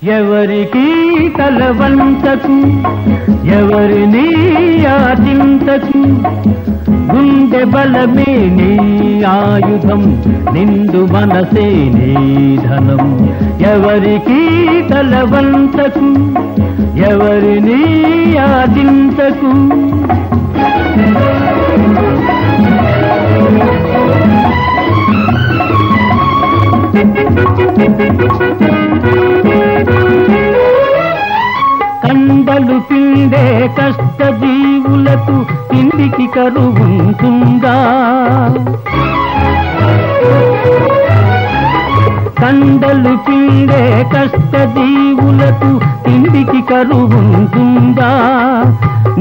ఎవరికి తలవంచకు, ఎవరిని యాచించకు, గుండె బలమే నీ ఆయుధం, నిండు మనసే నీ ధనం. ఎవరికి తలవంచకు, ఎవరిని యాచించకు. కండలు పిండే కష్ట జీవులకు తిండికి కరువుంటుందా? కండలు పిండే కష్ట జీవులకు తిండికి కరువుంటుందా?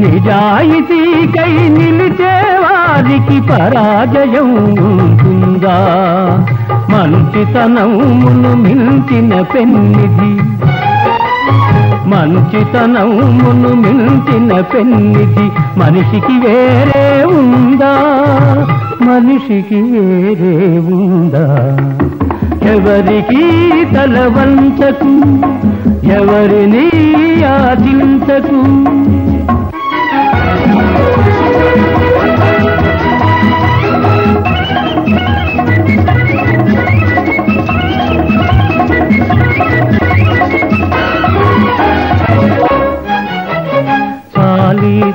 నిజాయితీకై నిలిచే వారికి పరాజయం ఉంటుందా? మంచితనమును మించిన పెన్నిధి, మంచితనమును మించిన పెన్నిధి మనిషికి వేరే ఉందా? మనిషికి వేరే ఉందా? ఎవరికి తలవంచకు, ఎవరిని యాచించకు.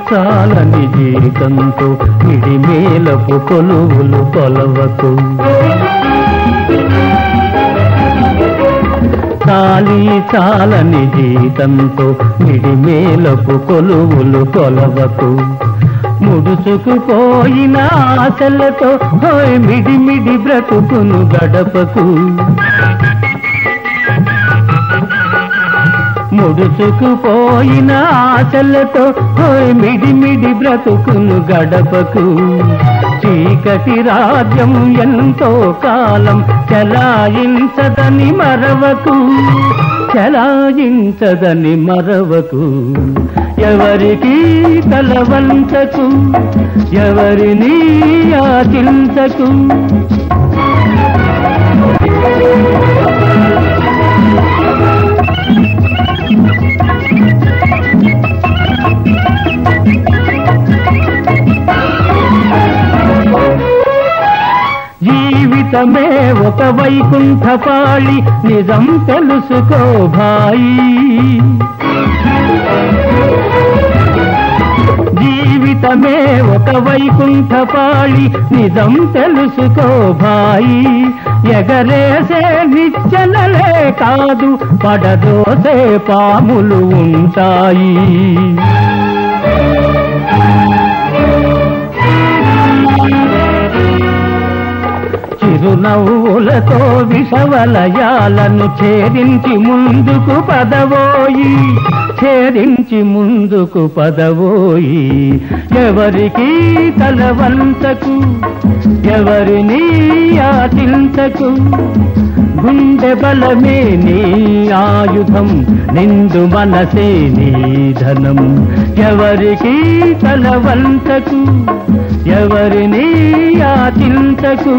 చాలని జీవితంతో మిడిమేలపు కొలువులు కొలవకు. చాలని జీవితంతో మిడిమేలపు కొలువులు కొలవకు. ముడుచుకుపోయిన ఆశలతో మిడిమిడి బ్రతుకును గడపకు. ముడుచుకుపోయిన ఆశలతో మిడిమిడి బ్రతుకును గడపకు. చీకటి రాజ్యం ఎంతో కాలం చలాయించదని మరవకు, చలాయించదని మరవకు. ఎవరికి తలవంచకు, ఎవరిని యాచించకు. జీవితమే ఒక వైకుంఠపాళి, నిజం తెలుసుకో భాయి. జీవితమే ఒక వైకుంఠపాళి, నిజం తెలుసుకో భాయి. ఎగరేసే నిచ్చెనలే కాదు, పడదోసే పాములు ఉంటాయి. చిరునవ్వులతో విషవలయాలను ఛేదించి ముందుకు పదవోయి, ఛేదించి ముందుకు పదవోయి. ఎవరికి తలవంచకు, ఎవరిని యాచించకు. గుండె బలమే నీ ఆయుధం, నిండు మనసే నీ ధనం. ఎవరికి తలవంచకు, ఎవరిని యాచించకు.